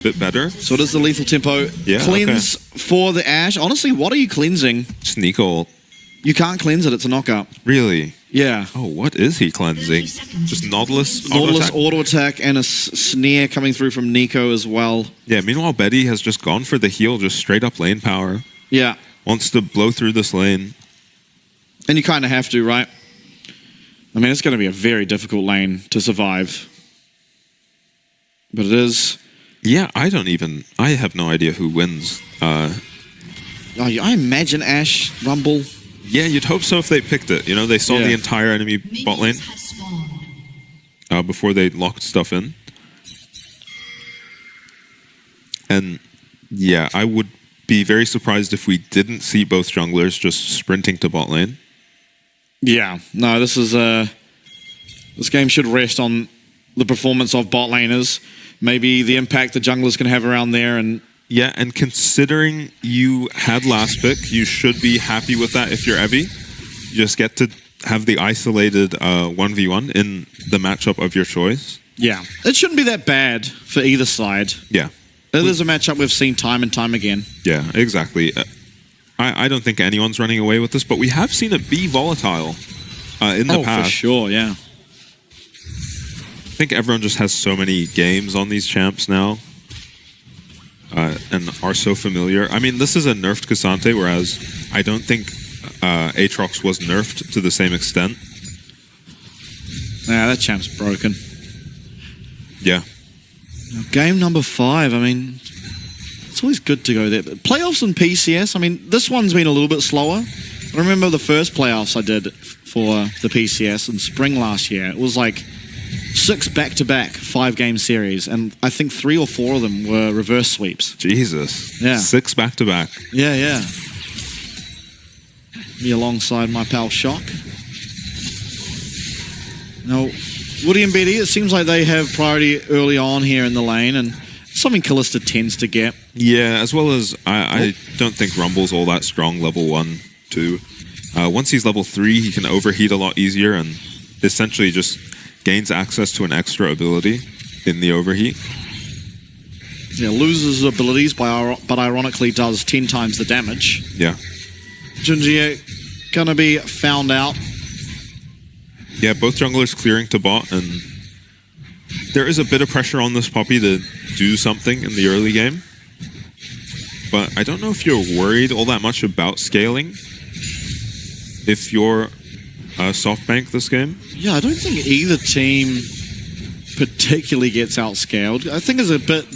bit better. So it is the lethal tempo. Yeah, Cleanse for the Ashe. Honestly, what are you cleansing? Sneak ult. You can't cleanse it. It's a knockup. Really? Yeah. Oh, what is he cleansing? Just Nautilus auto attack and a snare coming through from Nico as well. Yeah, meanwhile, Betty has just gone for the heal, just straight up lane power. Yeah. Wants to blow through this lane. And you kind of have to, right? I mean, it's going to be a very difficult lane to survive. But it is. Yeah, I have no idea who wins. I imagine Ashe, Rumble. Yeah, you'd hope so if they picked it. You know, they saw the entire enemy bot lane before they locked stuff in. And yeah, I would be very surprised if we didn't see both junglers just sprinting to bot lane. Yeah, no, this game should rest on the performance of bot laners. Maybe the impact the junglers can have around there. And yeah, and considering you had last pick, you should be happy with that if you're Evie. You just get to have the isolated 1v1 in the matchup of your choice. Yeah, it shouldn't be that bad for either side. Yeah. It is a matchup we've seen time and time again. Yeah, exactly. I don't think anyone's running away with this, but we have seen it be volatile in the past. Oh, for sure, yeah. I think everyone just has so many games on these champs now and are so familiar. I mean, this is a nerfed Cassante, whereas I don't think Aatrox was nerfed to the same extent. Yeah, that champ's broken. Yeah. Game number 5, I mean, it's always good to go there. But playoffs and PCS, I mean, this one's been a little bit slower. I remember the first playoffs I did for the PCS in spring last year. It was like 6 back-to-back 5-game series, and I think 3 or 4 of them were reverse sweeps. Jesus. Yeah. 6 back-to-back. Yeah, yeah. Me alongside my pal Shock. Now, Woody and Betty, it seems like they have priority early on here in the lane, and something Callista tends to get. Yeah, as well as I don't think Rumble's all that strong level 1, 2. Once he's level 3, he can overheat a lot easier and essentially just gains access to an extra ability in the overheat. Yeah, loses abilities, but ironically does 10 times the damage. Yeah. Junjie gonna be found out. Yeah, both junglers clearing to bot, and there is a bit of pressure on this Poppy to do something in the early game. But I don't know if you're worried all that much about scaling if you're SoftBank this game. Yeah, I don't think either team particularly gets outscaled. I think it's a bit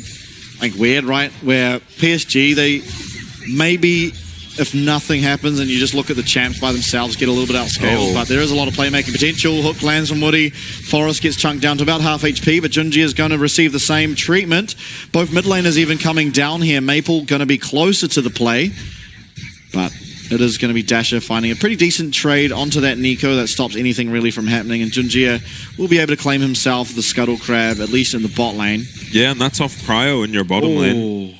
like weird, right? Where PSG, they maybe, if nothing happens and you just look at the champs by themselves, get a little bit outscaled. But there is a lot of playmaking potential. Hook lands from Woody. Forest gets chunked down to about half HP, but Junjie is going to receive the same treatment. Both mid laners even coming down here. Maple going to be closer to the play, but it is going to be Dasher finding a pretty decent trade onto that Nico that stops anything really from happening, and Junjie will be able to claim himself the Scuttle Crab, at least in the bot lane. Yeah, and that's off Cryo in your bottom lane.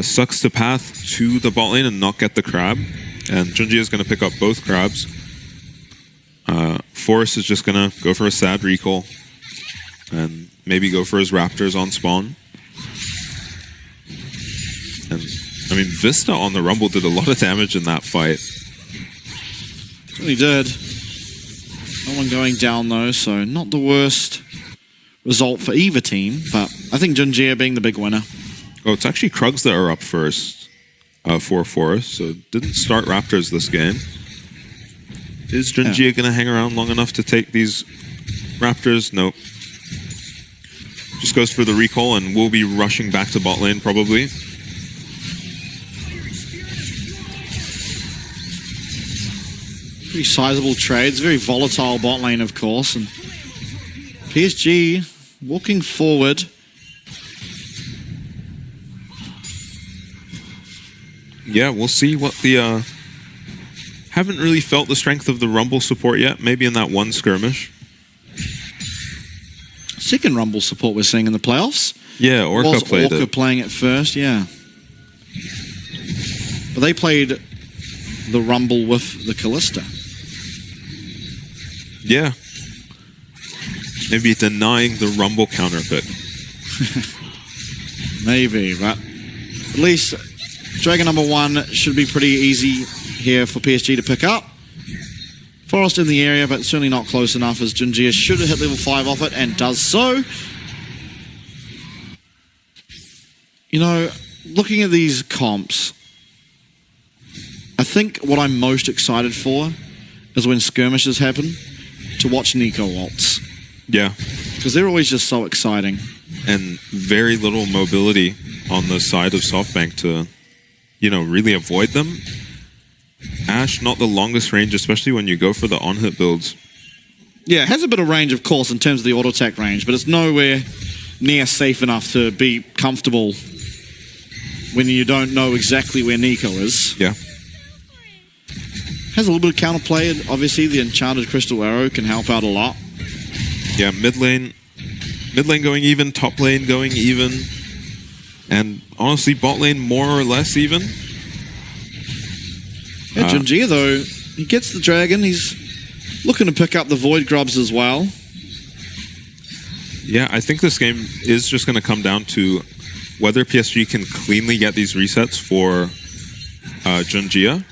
Sucks to path to the bot lane and not get the crab. And Junjie is going to pick up both crabs. Forrest is just going to go for a sad recall. And maybe go for his raptors on spawn. And, I mean, Vista on the Rumble did a lot of damage in that fight. Really did. No one going down though, so not the worst result for either team. But I think Junjie being the big winner. Oh, it's actually Krugs that are up first for Forest, so didn't start Raptors this game. Is Junjie going to hang around long enough to take these Raptors? Nope. Just goes for the recall, and we'll be rushing back to bot lane, probably. Pretty sizable trades, very volatile bot lane, of course. And PSG walking forward. Yeah, we'll see what the... haven't really felt the strength of the Rumble support yet. Maybe in that one skirmish. Second Rumble support we're seeing in the playoffs. Yeah, Orca played Orca it. playing it first, yeah. But they played the Rumble with the Callista. Yeah. Maybe denying the Rumble counterpick. Maybe, but at least Dragon number 1 should be pretty easy here for PSG to pick up. Forest in the area, but certainly not close enough, as Junjia should have hit level 5 off it and does so. You know, looking at these comps, I think what I'm most excited for is when skirmishes happen, to watch Nico ults. Yeah. Because they're always just so exciting. And very little mobility on the side of SoftBank to, you know, really avoid them. Ashe, not the longest range, especially when you go for the on-hit builds. Yeah, it has a bit of range, of course, in terms of the auto attack range, but it's nowhere near safe enough to be comfortable when you don't know exactly where Nico is. Yeah. Has a little bit of counterplay. Obviously, the Enchanted Crystal Arrow can help out a lot. Yeah, mid lane going even, top lane going even, and honestly, bot lane more or less even. Yeah, Junjia, though, he gets the dragon. He's looking to pick up the Void Grubs as well. Yeah, I think this game is just going to come down to whether PSG can cleanly get these resets for Junjia.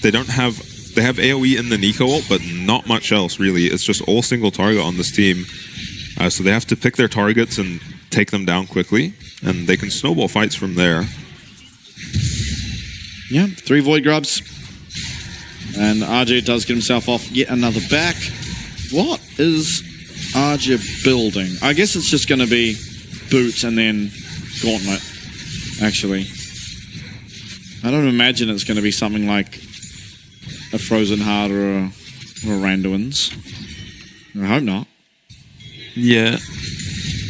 They have AoE in the Nico ult, but not much else, really. It's just all single target on this team. So they have to pick their targets and take them down quickly, and they can snowball fights from there. Yeah, 3 Void Grubs. And RJ does get himself off yet another back. What is RJ building? I guess it's just going to be boots and then gauntlet, actually. I don't imagine it's going to be something like a Frozen Heart or a Randuin's. I hope not. Yeah.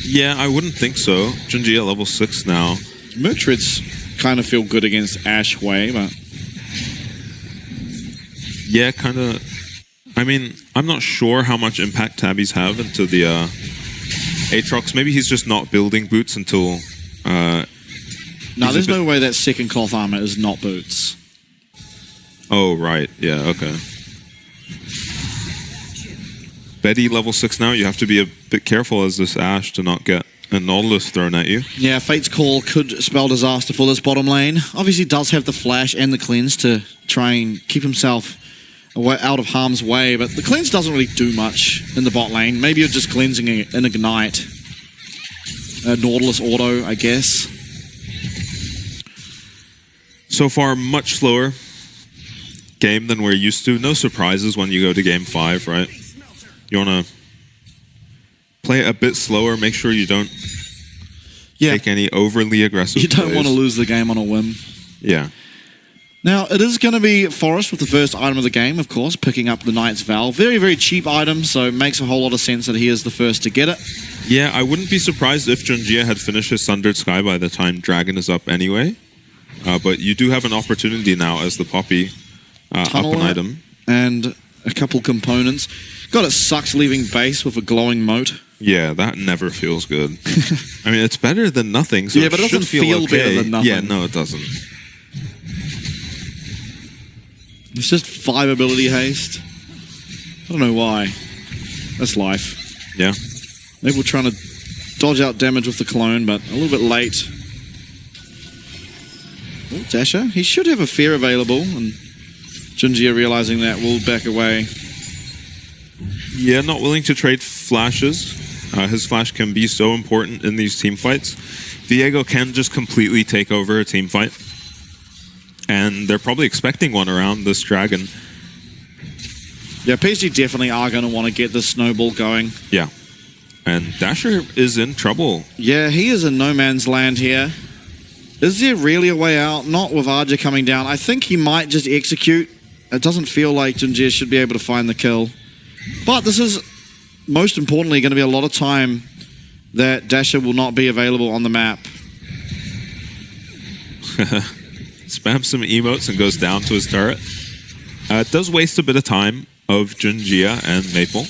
Yeah, I wouldn't think so. Junjia level 6 now. Murtrid's kind of feel good against Ashe Way, but... Yeah, kind of. I mean, I'm not sure how much impact Tabbies have into the Aatrox. Maybe he's just not building boots until... no, there's no way that second cloth armor is not boots. Oh, right. Yeah, okay. Betty level 6 now. You have to be a bit careful as this Ashe to not get a Nautilus thrown at you. Yeah, Fate's Call could spell disaster for this bottom lane. Obviously does have the flash and the cleanse to try and keep himself out of harm's way, but the cleanse doesn't really do much in the bot lane. Maybe you're just cleansing an ignite. A Nautilus auto, I guess. So far, much slower game than we're used to. No surprises when you go to game 5, right? You want to play a bit slower, make sure you don't take any overly aggressive You don't plays. want to lose the game on a whim. Yeah. Now, it is going to be Forest with the first item of the game, of course, picking up the Knight's Vow. Very, very cheap item, so it makes a whole lot of sense that he is the first to get it. Yeah, I wouldn't be surprised if Junjia had finished his Sundered Sky by the time Dragon is up anyway. But you do have an opportunity now as the Poppy up an item. And a couple components. God, it sucks leaving base with a glowing moat. Yeah, that never feels good. I mean, it's better than nothing, so yeah, but it doesn't feel okay. better than nothing. Yeah, no, it doesn't. It's just 5 ability haste. I don't know why. That's life. Yeah. Maybe we're trying to dodge out damage with the clone, but a little bit late. Oh, Dasher. He should have a fear available, and Junjia realizing that will back away. Yeah, not willing to trade flashes. His flash can be so important in these team fights. Viego can just completely take over a team fight. And they're probably expecting one around this dragon. Yeah, PSG definitely are going to want to get this snowball going. Yeah. And Dasher is in trouble. Yeah, he is in no man's land here. Is there really a way out? Not with Arja coming down. I think he might just execute. It doesn't feel like Junjia should be able to find the kill. But this is, most importantly, going to be a lot of time that Dasher will not be available on the map. Spams some emotes and goes down to his turret. It does waste a bit of time of Junjia and Maple.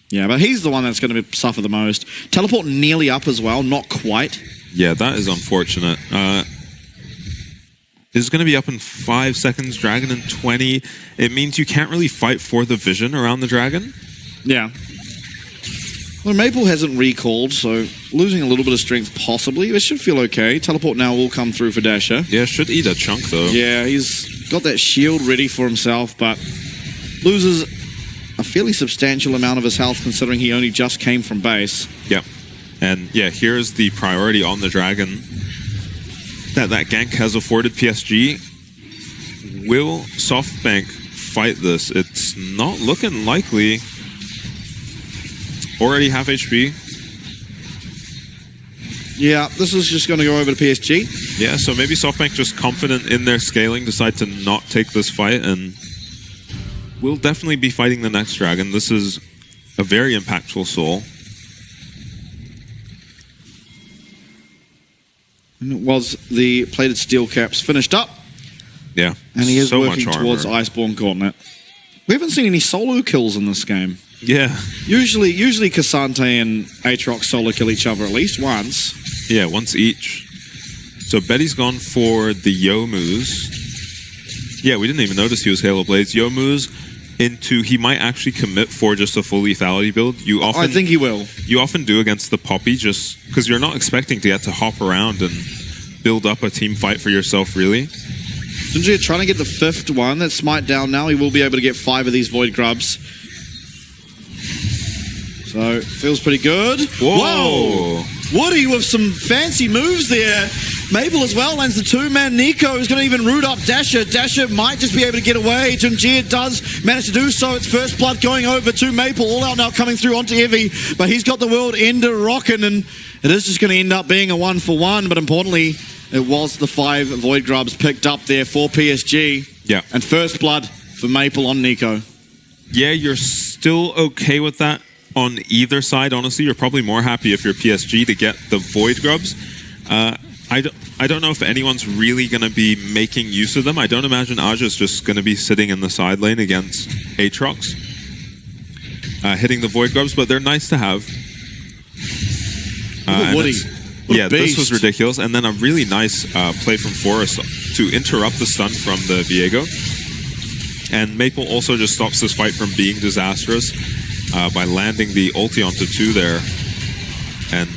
Yeah, but he's the one that's going to suffer the most. Teleport nearly up as well, not quite. Yeah, that is unfortunate. Is going to be up in 5 seconds, Dragon in 20. It means you can't really fight for the vision around the Dragon. Yeah. Well, Maple hasn't recalled, so losing a little bit of strength possibly. It should feel okay. Teleport now will come through for Dasher. Yeah, should eat a chunk though. Yeah, he's got that shield ready for himself, but loses a fairly substantial amount of his health considering he only just came from base. Yep. And yeah, here's the priority on the Dragon that gank has afforded PSG. Will SoftBank fight this? It's not looking likely. Already half HP. Yeah, this is just going to go over to PSG. Yeah, so maybe SoftBank just confident in their scaling decide to not take this fight, and will definitely be fighting the next Dragon. This is a very impactful soul. And it was the plated steel caps finished up. Yeah, and he is so working much towards armor. Iceborne Gauntlet. We haven't seen any solo kills in this game. Yeah. Usually Cassante and Aatrox solo kill each other at least once. Yeah, once each. So Betty's gone for the Youmuu's. Yeah, we didn't even notice he was Halo Blades. Youmuu's into, he might actually commit for just a full lethality build. I think he will. You often do against the Poppy just because you're not expecting to get to hop around and build up a team fight for yourself, really. Jinjia trying to get the 5th one. That's Smite down now. He will be able to get 5 of these Void Grubs. So, feels pretty good. Whoa! Woody with some fancy moves there. Maple as well lands the 2-man. Nico is going to even root up Dasher. Dasher might just be able to get away. Jinjia does manage to do so. It's first blood going over to Maple. All out now coming through onto Evie. But he's got the world ender rocking, and it is just going to end up being a 1-for-1. But importantly, it was the 5 Void Grubs picked up there for PSG. Yeah. And first blood for Maple on Nico. Yeah, you're still okay with that on either side, honestly. You're probably more happy if you're PSG to get the Void Grubs. I don't know if anyone's really going to be making use of them. I don't imagine Aja's just going to be sitting in the side lane against Aatrox, hitting the Void Grubs, but they're nice to have. Woody. Yeah, this was ridiculous. And then a really nice play from Forrest to interrupt the stun from the Viego. And Maple also just stops this fight from being disastrous by landing the ulti onto 2 there. And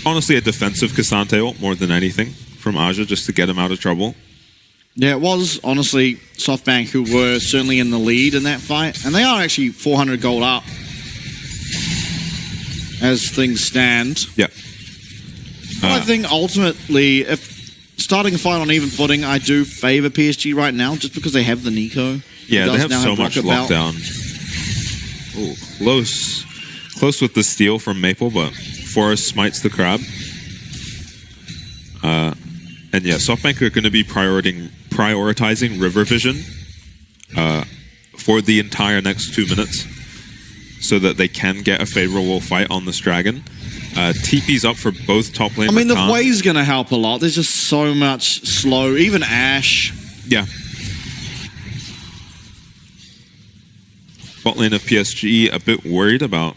honestly, a defensive Cassante ult more than anything from Aja just to get him out of trouble. Yeah, it was honestly SoftBank who were certainly in the lead in that fight. And they are actually 400 gold up as things stand. Yeah. I think ultimately, if starting a fight on even footing, I do favor PSG right now just because they have the Nico. Yeah, they have so much lockdown. Ooh, close with the steal from Maple, but Forrest smites the crab. And yeah, SoftBank are going to be prioritizing River Vision for the entire next 2 minutes so that they can get a favorable fight on this Dragon. TP's up for both top lane. I mean, the wave's going to help a lot. There's just so much slow. Even Ashe. Yeah. Bot lane of PSG a bit worried about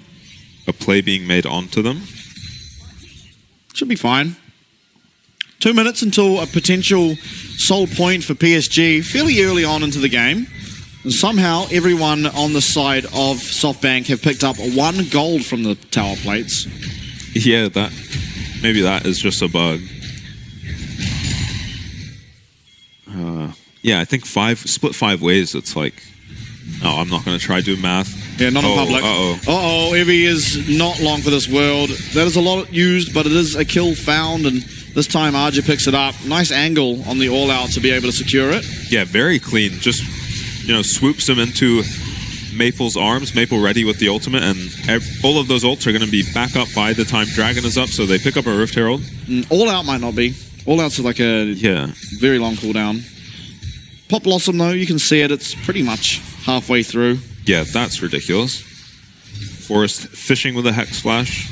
a play being made onto them. Should be fine. 2 minutes until a potential soul point for PSG fairly early on into the game. And somehow everyone on the side of SoftBank have picked up 1 gold from the tower plates. Yeah, maybe that is just a bug. Yeah, I think split 5 ways. It's like, oh, I'm not going to try do math. Yeah, not in public. Uh-oh, Evie is not long for this world. That is a lot used, but it is a kill found, and this time Aja picks it up. Nice angle on the all-out to be able to secure it. Yeah, very clean. Just, swoops him into Maple's arms. Maple ready with the ultimate, and all of those ults are going to be back up by the time Dragon is up, so they pick up a Rift Herald. All-out might not be. All-out's like a very long cooldown. Pop Blossom, though, you can see it. It's pretty much halfway through. Yeah, that's ridiculous. Forrest fishing with a Hex Flash.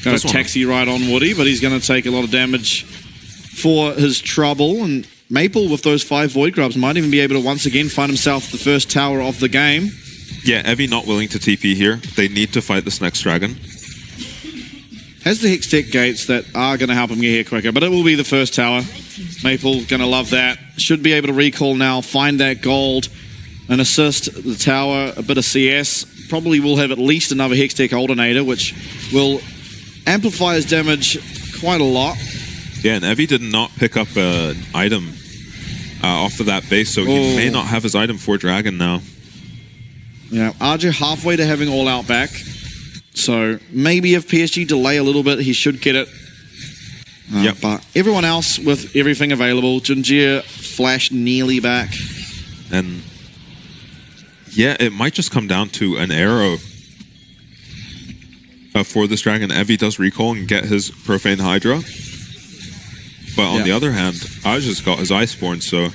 Got a taxi right on Woody, but he's going to take a lot of damage for his trouble. And Maple, with those 5 Void Grubs, might even be able to once again find himself the first tower of the game. Yeah, Evie not willing to TP here. They need to fight this next Dragon. Has the Hextech gates that are going to help him get here quicker, but it will be the first tower. Maple going to love that. Should be able to recall now, find that gold, and assist the tower, a bit of CS. probably will have at least another Hextech Alternator, which will amplify his damage quite a lot. Yeah, and Evie did not pick up an item off of that base, so he may not have his item for Dragon now. Yeah, RJ halfway to having All Out back. So maybe if PSG delay a little bit, he should get it. Yep. But everyone else with everything available, Junjie, Flash nearly back. And yeah, it might just come down to an arrow for this Dragon. Evie does recall and get his Profane Hydra. But on the other hand, Aja's got his Iceborne, so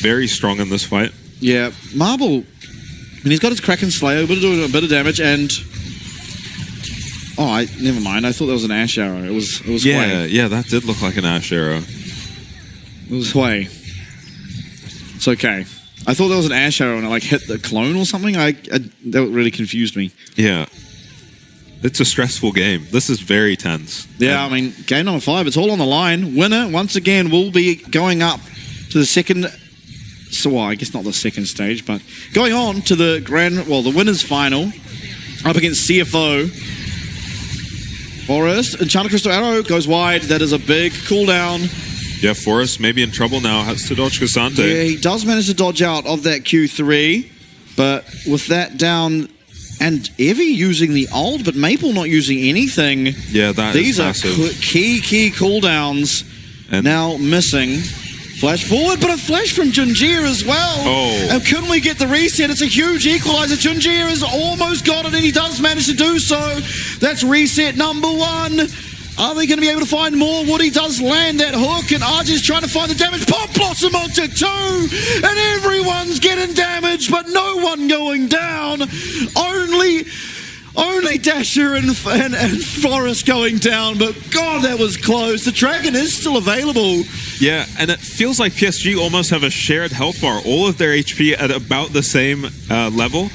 very strong in this fight. Yeah, Marble, and he's got his Kraken Slayer, able to do a bit of damage, and... Oh, never mind. I thought that was an Ash Arrow. It was Hwei. Yeah, that did look like an Ash Arrow. It was Hwei. It's okay. I thought that was an Ash Arrow and it like hit the clone or something. That really confused me. Yeah. It's a stressful game. This is very tense. Yeah, I mean, game number 5, it's all on the line. Winner, once again, will be going up to the second... So, well, I guess not the second stage, but going on to the the winner's final, up against CFO. Forest, Enchanted Crystal Arrow goes wide. That is a big cooldown. Yeah, Forest may be in trouble now. Has to dodge Cassante. Yeah, he does manage to dodge out of that Q3, but with that down, and Evie using the ult, but Maple not using anything. Yeah, these are massive. key cooldowns. And now missing. Flash forward, but a flash from Junjie as well. Oh. And couldn't we get the reset? It's a huge equalizer. Junjie has almost got it, and he does manage to do so. That's reset number 1. Are they going to be able to find more? Woody does land that hook, and Arj's trying to find the damage. Pop Blossom onto 2, and everyone's getting damaged, but no one going down. Only Dasher and Forrest going down, but God, that was close. The Dragon is still available. Yeah, and it feels like PSG almost have a shared health bar. All of their HP at about the same level.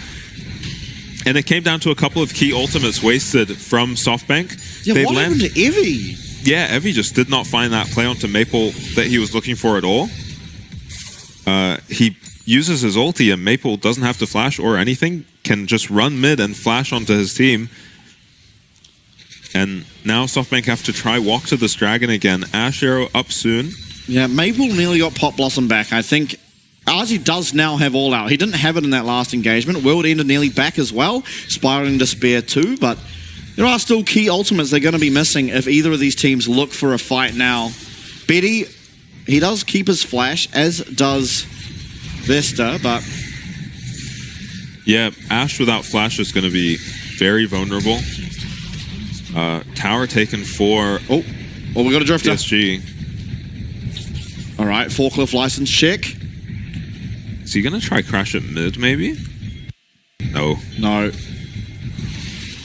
And it came down to a couple of key ultimates wasted from SoftBank. Yeah, what happened to Evie? Yeah, Evie just did not find that play onto Maple that he was looking for at all. He uses his ulti, and Maple doesn't have to flash or anything, can just run mid and flash onto his team. And now SoftBank have to try walk to this Dragon again. Ash Arrow up soon. Yeah, Maple nearly got Pop Blossom back. I think RG does now have All Out. He didn't have it in that last engagement. World Ender nearly back as well. Spiraling Despair too, but there are still key ultimates they're going to be missing if either of these teams look for a fight now. Betty, he does keep his flash, as does Vesta, but... Yeah, Ash without flash is going to be very vulnerable. Tower taken for... Oh, we got a Drifter. PSG. All right, Forklift license check. Is he going to try crash at mid, maybe? No. No.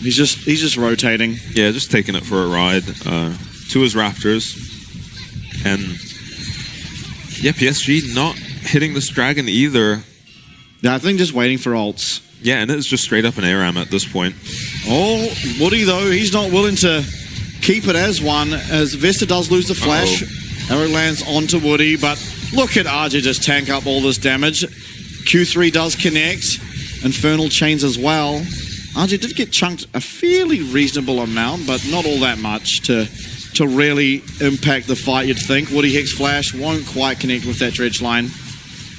He's just rotating. Yeah, just taking it for a ride to his Raptors. And yeah, PSG not hitting this Dragon either. Yeah, I think just waiting for ults. Yeah, and it's just straight up an ARAM at this point. Oh, Woody though, he's not willing to keep it as one, as Vesta does lose the flash. Arrow lands onto Woody, but look at RJ just tank up all this damage. Q3 does connect. Infernal Chains as well. RJ did get chunked a fairly reasonable amount, but not all that much to really impact the fight, you'd think. Woody Hex Flash won't quite connect with that dredge line.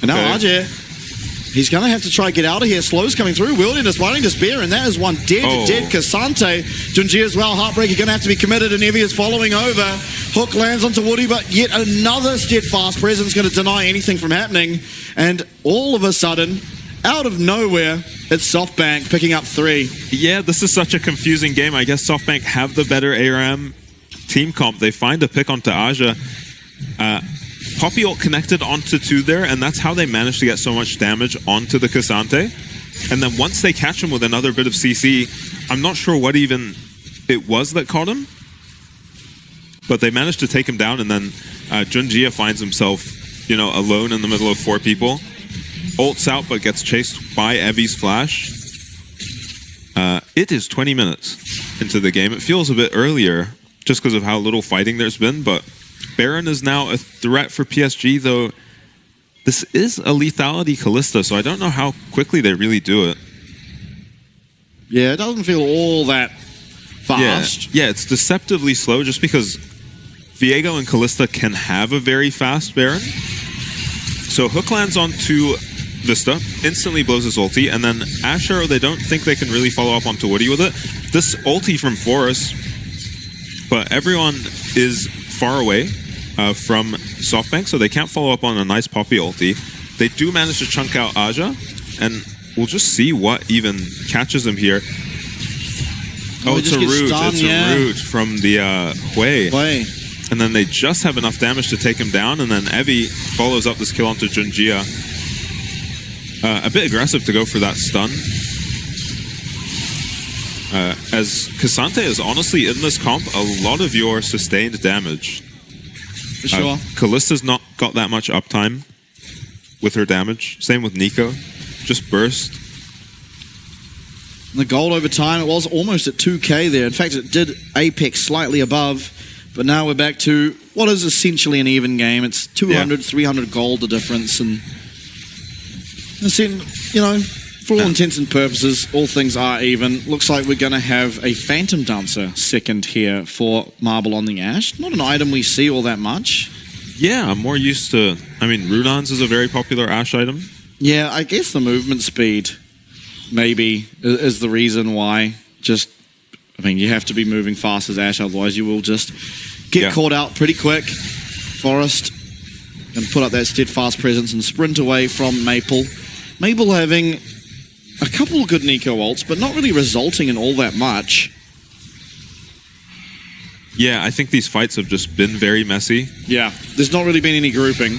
And now RJ, he's going to have to try to get out of here. Slow's coming through. Wilderness Running Despair, and that is one dead Cassante. Junjie as well. Heartbreak, you're going to have to be committed, and Evie is following over. Hook lands onto Woody, but yet another steadfast presence going to deny anything from happening. And all of a sudden, out of nowhere, it's SoftBank picking up 3. Yeah, this is such a confusing game. I guess SoftBank have the better ARAM team comp. They find a pick onto Aja. Poppy ult connected onto 2 there, and that's how they managed to get so much damage onto the Cassante. And then once they catch him with another bit of CC, I'm not sure what even it was that caught him, but they managed to take him down, and then Junjie finds himself, alone in the middle of 4 people. Ults out, but gets chased by Evie's flash. It is 20 minutes into the game. It feels a bit earlier, just because of how little fighting there's been, but Baron is now a threat for PSG, though this is a lethality Callista, so I don't know how quickly they really do it. Yeah, it doesn't feel all that fast. Yeah, it's deceptively slow just because Viego and Callista can have a very fast Baron. So Hook lands onto Vista, instantly blows his ulti, and then Ash Arrow, they don't think they can really follow up onto Woody with it. This ulti from Forest, but everyone is far away from SoftBank, so they can't follow up on a nice Poppy ulti. They do manage to chunk out Aja, and we'll just see what even catches him here. Oh, it's a root. It's a root from the Hui. And then they just have enough damage to take him down, and then Evie follows up this kill onto Junjia. A bit aggressive to go for that stun. As Cassante is honestly in this comp, a lot of your sustained damage. For sure. Callista's not got that much uptime with her damage. Same with Nico. Just burst. The gold over time, it was almost at 2k there. In fact, it did apex slightly above, but now we're back to what is essentially an even game. It's 200, 300 gold the difference, and you know, for all intents and purposes, all things are even. Looks like we're going to have a Phantom Dancer second here for Marble on the Ash. Not an item we see all that much. Yeah, I'm more used to... I mean, Runans is a very popular Ash item. Yeah, I guess the movement speed maybe is the reason why. Just, I mean, you have to be moving fast as Ash, otherwise you will just get caught out pretty quick. Forest can put up that steadfast presence and sprint away from Maple. Maple having a couple of good Nico ults, but not really resulting in all that much. Yeah, I think these fights have just been very messy. Yeah, there's not really been any grouping.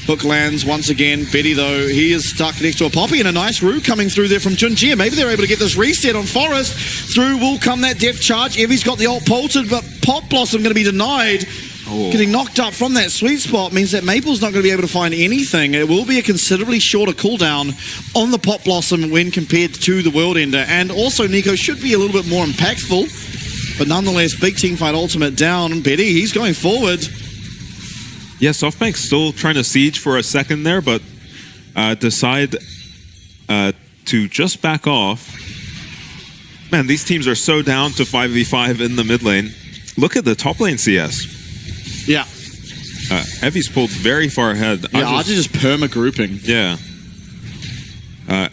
Hook lands once again. Betty, though, he is stuck next to a Poppy, and a nice root coming through there from Junjia. Maybe they're able to get this reset on Forest. Through will come that depth charge. Evie's got the ult bolted, but Pop Blossom going to be denied. Oh. Getting knocked up from that sweet spot means that Maple's not going to be able to find anything. It will be a considerably shorter cooldown on the Pop Blossom when compared to the World Ender. And also, Nico should be a little bit more impactful. But nonetheless, big teamfight ultimate down. Betty, he's going forward. Yeah, SoftBank's still trying to siege for a second there, but decide to just back off. Man, these teams are so down to 5v5 in the mid lane. Look at the top lane CS. Yeah. Evie's pulled very far ahead. Yeah, Aja just perma-grouping. Yeah.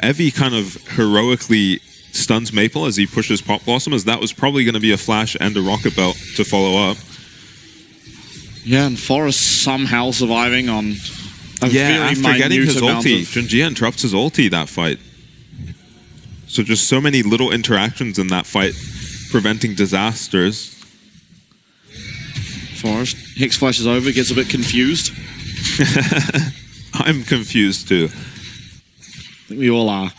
Evie kind of heroically stuns Maple as he pushes Pop Blossom, as that was probably going to be a flash and a rocket belt to follow up. Yeah, and Forrest somehow surviving on a very after getting his ulti. of... Junjia interrupts his ulti that fight. So just so many little interactions in that fight, preventing disasters. Forrest, Hex flashes over, gets a bit confused. I'm confused too. I think we all are.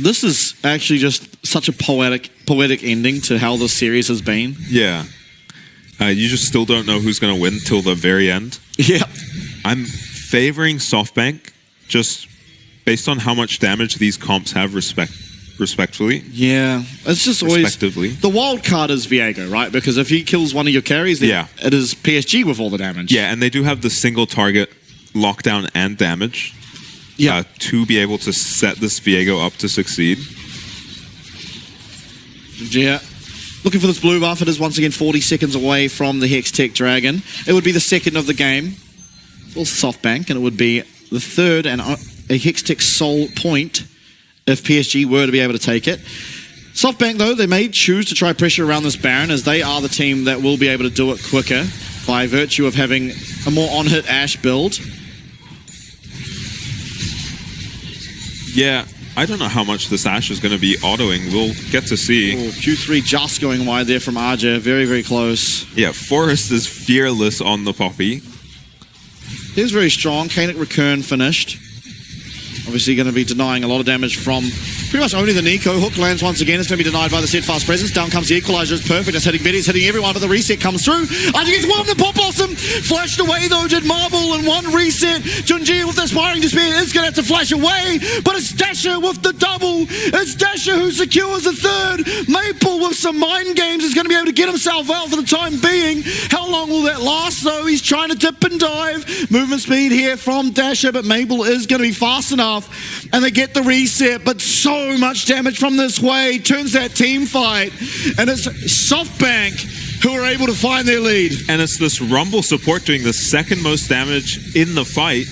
This is actually just such a poetic ending to how this series has been. Yeah. You just still don't know who's going to win till the very end. Yeah. I'm favoring SoftBank just based on how much damage these comps have respectfully. Yeah. It's just always... The wild card is Viego, right? Because if he kills one of your carries, then it is PSG with all the damage. Yeah, and they do have the single target lockdown and damage to be able to set this Viego up to succeed. Yeah. Looking for this blue buff. It is once again 40 seconds away from the Hextech Dragon. It would be the second of the game for SoftBank, and it would be the third and a Hextech Soul point if PSG were to be able to take it. SoftBank, though, they may choose to try pressure around this Baron, as they are the team that will be able to do it quicker by virtue of having a more on-hit Ashe build. Yeah. I don't know how much this Ashe is going to be autoing. We'll get to see. Oh, Q3 just going wide there from Aja. Very, very close. Yeah, Forrest is fearless on the Poppy. He's very strong. Kainic Recurn finished. Obviously going to be denying a lot of damage from pretty much only the Nico. Hook lands once again. It's going to be denied by the steadfast presence. Down comes the Equalizer. It's perfect. It's hitting Betty. It's hitting everyone, but the reset comes through. Aja gets one. The Pop Blossom flashed away, though, did Marble, and one reset. Junjia with the Aspiring Despair is going to have to flash away, but it's Dasher with the double. It's Dasher who secures the third. Maple with some mind games is going to be able to get himself out for the time being. How long will that last, though? He's trying to dip and dive. Movement speed here from Dasher, but Maple is going to be fast enough, and they get the reset, but so so much damage from this way. Turns that team fight. And it's SoftBank who are able to find their lead. And it's this Rumble support doing the second most damage in the fight.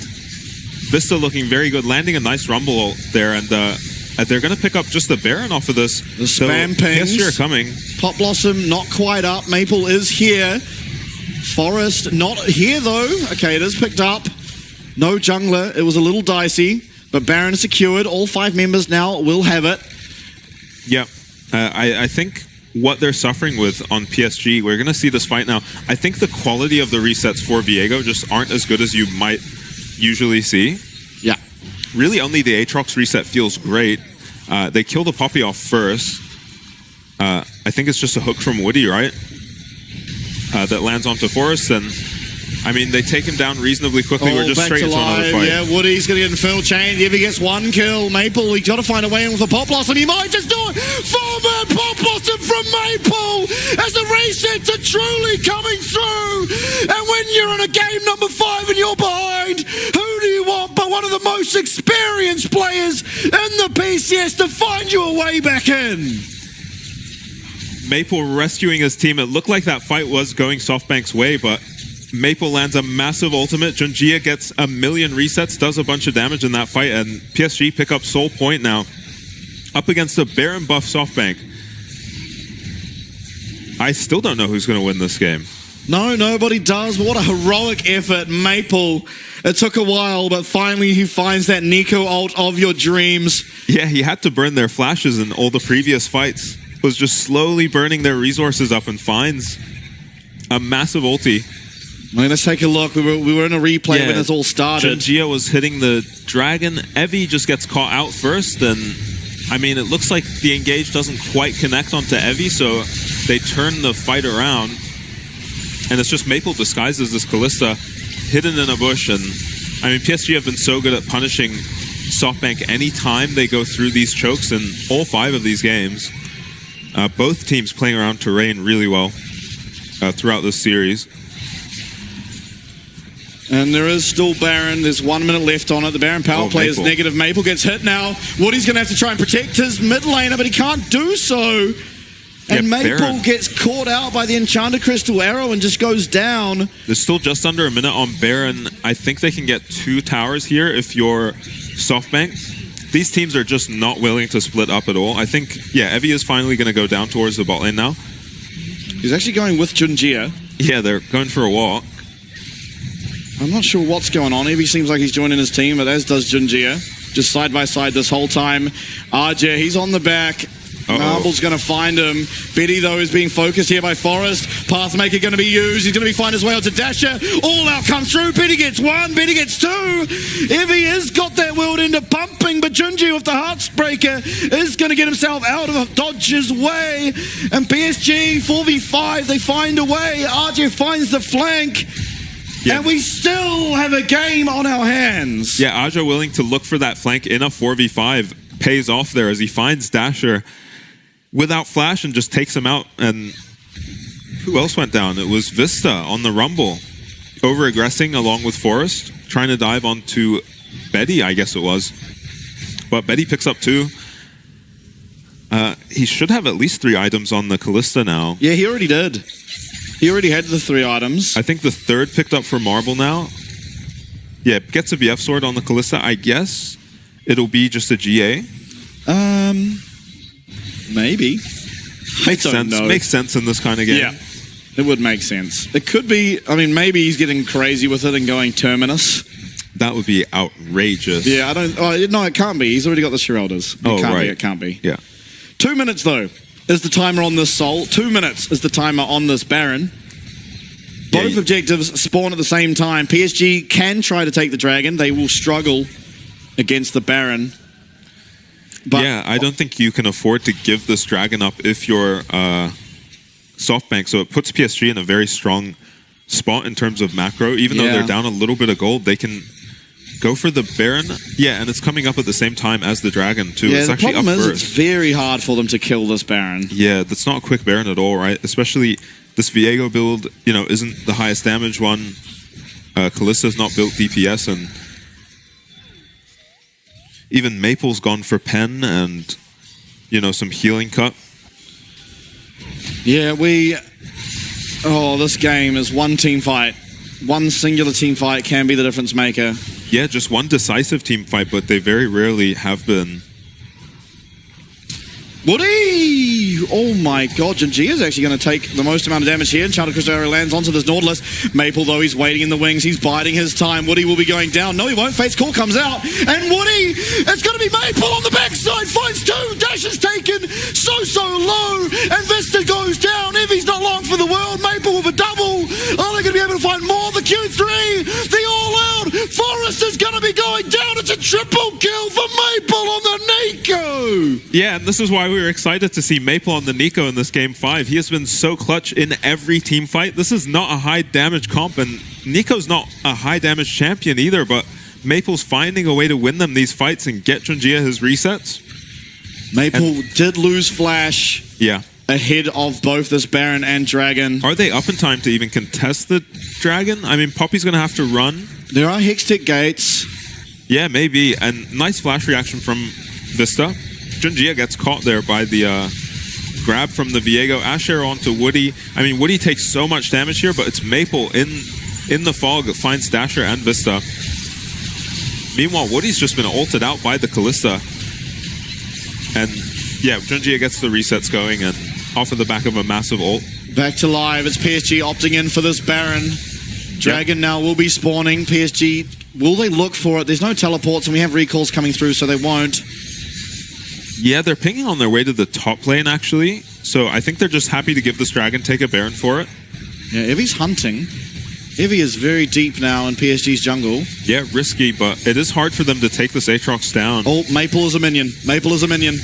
Vista looking very good, landing a nice Rumble there, and they're going to pick up just the Baron off of this. The spam pings. PSG are coming. Pop Blossom not quite up. Maple is here. Forest not here though. Okay, it is picked up. No jungler. It was a little dicey, but Baron is secured. All 5 members now will have it. Yeah, I think what they're suffering with on PSG, we're going to see this fight now. I think the quality of the resets for Viego just aren't as good as you might usually see. Yeah. Really only the Aatrox reset feels great. They kill the Poppy off first. I think it's just a hook from Woody, right? That lands onto Forest, and I mean, they take him down reasonably quickly. We're just straight into another fight. Yeah, Woody's going to get Infernal Chain. If he gets 1 kill, Maple, he's got to find a way in with a Pop Blossom. He might just do it. Forward Pop Blossom from Maple as the resets are truly coming through. And when you're in a game number 5 and you're behind, who do you want but one of the most experienced players in the PCS to find you a way back in? Maple rescuing his team. It looked like that fight was going SoftBank's way, but Maple lands a massive ultimate. Junjia gets a million resets, does a bunch of damage in that fight, and PSG pick up Soul Point now. Up against a Baron buff SoftBank. I still don't know who's going to win this game. No, nobody does. What a heroic effort. Maple. It took a while, but finally he finds that Nico ult of your dreams. Yeah, he had to burn their flashes in all the previous fights. Was just slowly burning their resources up and finds a massive ulti. Well, let's take a look. We were in a replay when this all started. Junjia was hitting the dragon. Evie just gets caught out first, and I mean, it looks like the engage doesn't quite connect onto Evie, so they turn the fight around, and it's just Maple disguised as this Kalista hidden in a bush. And I mean, PSG have been so good at punishing SoftBank anytime they go through these chokes in all 5 of these games. Both teams playing around terrain really well throughout this series. And there is still Baron. There's 1 minute left on it. The Baron power play is negative. Maple gets hit now. Woody's going to have to try and protect his mid laner, but he can't do so. And Maple Baron gets caught out by the Enchanted Crystal Arrow and just goes down. There's still just under a minute on Baron. I think they can get 2 towers here if you're SoftBank. These teams are just not willing to split up at all. I think, yeah, Evie is finally going to go down towards the bot lane now. He's actually going with Junjia. Yeah, they're going for a walk. I'm not sure what's going on. Evie seems like he's joining his team, but as does Junjia. Just side by side this whole time. RJ, he's on the back. Marble's going to find him. Betty, though, is being focused here by Forest. Pathmaker going to be used. He's going to be find his way onto Dasher. All out comes through. Betty gets 1. Betty gets 2. Evie has got that world into pumping, but Junji with the Heartsbreaker is going to get himself out of Dodge's way. And PSG 4v5, they find a way. RJ finds the flank. Yeah. And we still have a game on our hands. Yeah, Aja willing to look for that flank in a 4v5 pays off there as he finds Dasher without flash and just takes him out. And who else went down? It was Vista on the Rumble, over-aggressing along with Forest, trying to dive onto Betty, I guess it was. But Betty picks up 2. He should have at least 3 items on the Kalista now. Yeah, he already did. He already had the 3 items. I think the 3rd picked up for Marble now. Yeah, gets a BF sword on the Kalista. I guess it'll be just a GA. Maybe. Makes sense. Makes sense in this kind of game. Yeah, it would make sense. It could be, I mean, maybe he's getting crazy with it and going Terminus. That would be outrageous. Yeah, I don't, no, it can't be. He's already got the Shireldas. It can't be. Yeah. 2 minutes, though, is the timer on this Soul. 2 minutes is the timer on this Baron. Both objectives spawn at the same time. PSG can try to take the Dragon. They will struggle against the Baron. But yeah, I don't think you can afford to give this Dragon up if you're SoftBank. So it puts PSG in a very strong spot in terms of macro. Even though they're down a little bit of gold, they can go for the Baron. Yeah, and it's coming up at the same time as the Dragon, too. Yeah, it's actually the problem is it's very hard for them to kill this Baron. Yeah, that's not a quick Baron at all, right? Especially this Viego build, you know, isn't the highest damage one. Kalista's not built DPS, and even Maple's gone for Pen, and you know, some healing cut. Yeah, this game is one team fight. One singular team fight can be the difference maker. Yeah, just one decisive team fight, but they very rarely have been. Woody! Oh my god, Jinji is actually going to take the most amount of damage here. Enchanted Crystal Arrow lands onto this Nautilus. Maple, though, he's waiting in the wings. He's biding his time. Woody will be going down. No, he won't. Fate's Call comes out. And Woody, it's going to be Maple on the backside. Finds two. Dash is taken. So low. And Vista goes down. Evie's not long for the world. Maple with a double. Are they going to be able to find more? The Q3. The all-out. Forest is going to be going down. It's a triple kill for Maple on the Nico. Yeah, and this is why we were excited to see Maple on the Nico in this game 5. He has been so clutch in every team fight. This is not a high damage comp, and Nico's not a high damage champion either, but Maple's finding a way to win them these fights and get Junjia his resets. Maple did lose Flash. Yeah. Ahead of both this Baron and Dragon. Are they up in time to even contest the Dragon? I mean, Poppy's going to have to run. There are Hextech gates. Yeah, maybe. And nice flash reaction from Vista. Junjia gets caught there by the grab from the Viego. Asher onto Woody. I mean, Woody takes so much damage here, but it's Maple in the fog that finds Dasher and Vista. Meanwhile, Woody's just been ulted out by the Callista. And yeah, Junjia gets the resets going and off of the back of a massive ult. Back to live. It's PSG opting in for this Baron. Dragon now will be spawning. PSG, will they look for it? There's no teleports and we have recalls coming through, so they won't. Yeah, they're pinging on their way to the top lane, actually. So I think they're just happy to give this Dragon take a Baron for it. Yeah, Evie's hunting. Evie is very deep now in PSG's jungle. Yeah, risky, but it is hard for them to take this Aatrox down. Oh, Maple is a minion. Maple is a minion.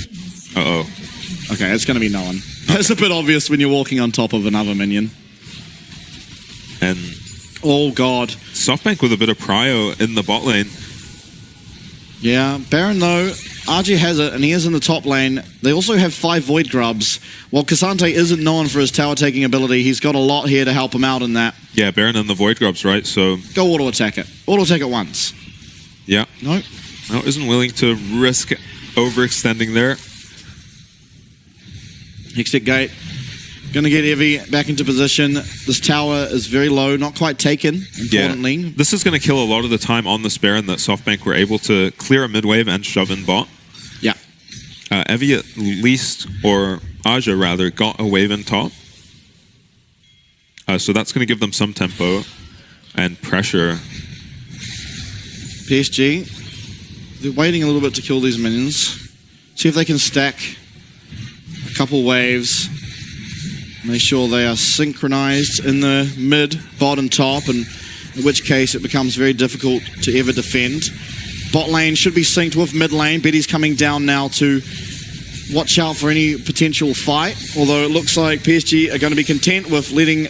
Uh-oh. Okay, it's going to be no one. It's a bit obvious when you're walking on top of another minion. And oh, God. SoftBank with a bit of prio in the bot lane. Yeah, Baron, though, RG has it, and he is in the top lane. They also have 5 Void Grubs. While Cassante isn't known for his tower-taking ability, he's got a lot here to help him out in that. Yeah, Baron and the Void Grubs, right? So go auto-attack it. Auto-attack it once. Yeah. No. No, isn't willing to risk overextending there. Hextech Gate. Going to get Evie back into position. This tower is very low, not quite taken, importantly. Yeah. This is going to kill a lot of the time on this Baron that SoftBank were able to clear a mid-wave and shove in bot. Yeah. Evie at least, or Aja rather, got a wave in top. So that's going to give them some tempo and pressure. PSG, they're waiting a little bit to kill these minions. See if they can stack a couple waves. Make sure they are synchronized in the mid, bot, and top, and in which case it becomes very difficult to ever defend. Bot lane should be synced with mid lane. Betty's coming down now to watch out for any potential fight, although it looks like PSG are going to be content with letting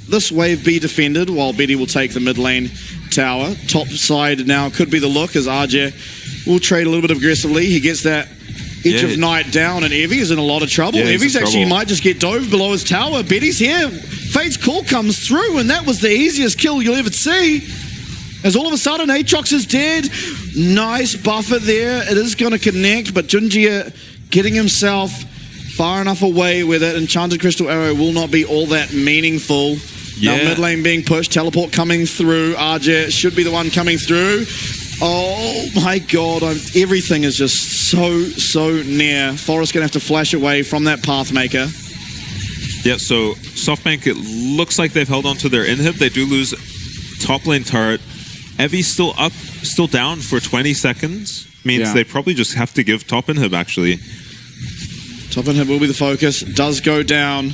this wave be defended while Betty will take the mid lane tower. Top side now could be the look as RJ will trade a little bit aggressively. He gets that Edge of Night down, and Evie is in a lot of trouble. Evie's actually might just get dove below his tower. Betty's here. Fate's Call comes through, and that was the easiest kill you'll ever see. As all of a sudden, Aatrox is dead. Nice buffer there. It is going to connect, but Junjia getting himself far enough away with it. Enchanted Crystal Arrow will not be all that meaningful. Now mid lane being pushed. Teleport coming through. RJ should be the one coming through. Oh my god, everything is just so near. Forest going to have to flash away from that Pathmaker. Yeah, so SoftBank, it looks like they've held on to their inhib. They do lose top lane turret. Evie's still up, still down for 20 seconds. Means they probably just have to give top inhib, actually. Top inhib will be the focus. Does go down.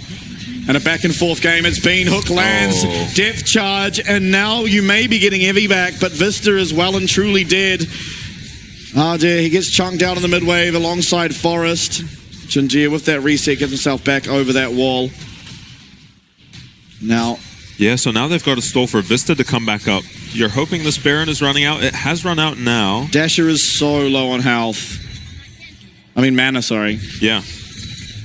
And a back and forth game. It's been Hook lands, depth charge, and now you may be getting Evie back, but Vista is well and truly dead. Ah, dear, he gets chunked out in the mid-wave alongside Forest. Junjia with that reset gets himself back over that wall. Now. Yeah, so now they've got to stall for Vista to come back up. You're hoping this Baron is running out. It has run out now. Dasher is so low on health. I mean, mana, sorry. Yeah.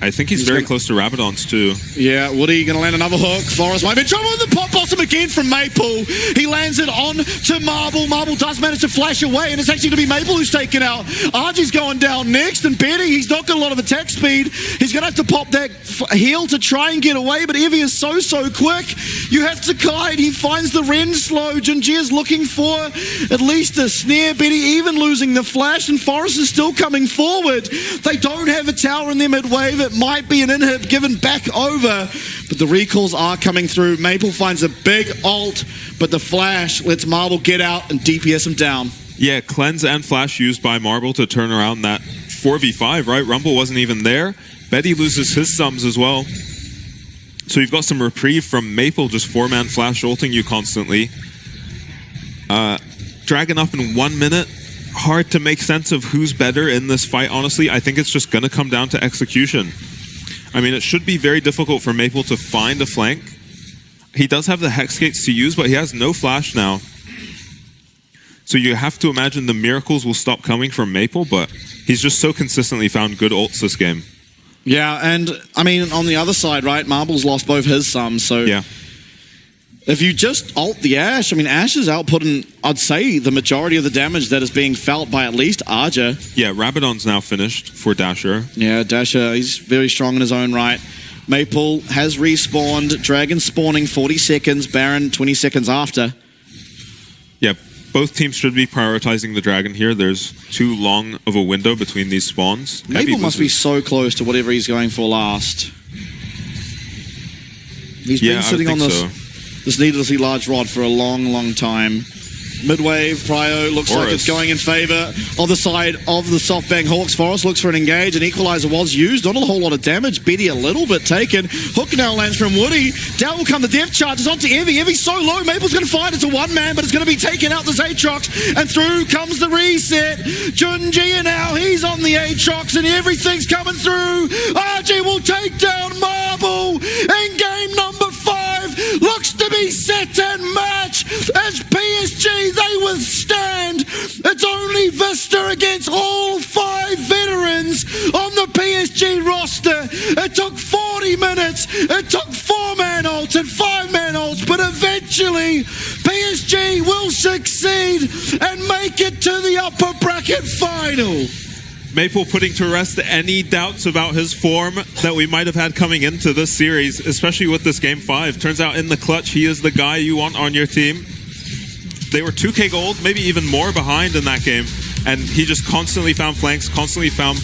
I think he's very close to Rabadon's too. Yeah, Woody going to land another hook. Forest might be in trouble with the pop bottom again from Maple. He lands it on to Marble. Marble does manage to flash away, and it's actually going to be Maple who's taken out. Argy's going down next, and Betty, he's not got a lot of attack speed. He's going to have to pop that heal to try and get away, but Evie is so quick. You have to kite. He finds the Ren slow. Junji is looking for at least a snare. Betty even losing the flash, and Forest is still coming forward. They don't have a tower in their mid-wave. It might be an inhib given back over, but the recalls are coming through. Maple finds a big ult, but the flash lets Marble get out and DPS him down. Yeah, cleanse and flash used by Marble to turn around that 4v5, right? Rumble wasn't even there. Betty loses his sums as well. So you've got some reprieve from Maple, just 4-man flash ulting you constantly. Dragon up in 1 minute. Hard to make sense of who's better in this fight, honestly. I think it's just going to come down to execution. I mean, it should be very difficult for Maple to find a flank. He does have the Hex Gates to use, but he has no flash now. So you have to imagine the miracles will stop coming from Maple, but he's just so consistently found good ults this game. Yeah, and I mean, on the other side, right, Marble's lost both his sums, so... Yeah. If you just ult the Ashe, I mean, Ashe is outputting, I'd say, the majority of the damage that is being felt by at least Arja. Yeah, Rabadon's now finished for Dasher. Yeah, Dasher, he's very strong in his own right. Maple has respawned. Dragon spawning 40 seconds. Baron 20 seconds after. Yeah, both teams should be prioritizing the Dragon here. There's too long of a window between these spawns. Maple must be so close to whatever he's going for last. He's been sitting on this needlessly large rod for a long time. Midwave, Prio looks like it's going in favor of the side of the SoftBank Hawks. Forest looks for an engage. An equalizer was used. Not a whole lot of damage. Betty a little bit taken. Hook now lands from Woody. Down will come the death charges onto Evie. Evie's so low. Maple's going to find it's a one-man, but it's going to be taken out the Aatrox. And through comes the reset. Junji now, he's on the Aatrox, and everything's coming through. RG will take down Marble. And game number 5 looks to be set and match as PSG, they withstand. It's only Vista against all 5 veterans on the PSG roster. It took 40 minutes. It took 4-man ults and 5-man ults, but eventually PSG will succeed and make it to the upper bracket final. Maple putting to rest any doubts about his form that we might have had coming into this series, especially with this game 5. Turns out in the clutch, he is the guy you want on your team. They were 2k gold, maybe even more behind in that game, and he just constantly found flanks, constantly found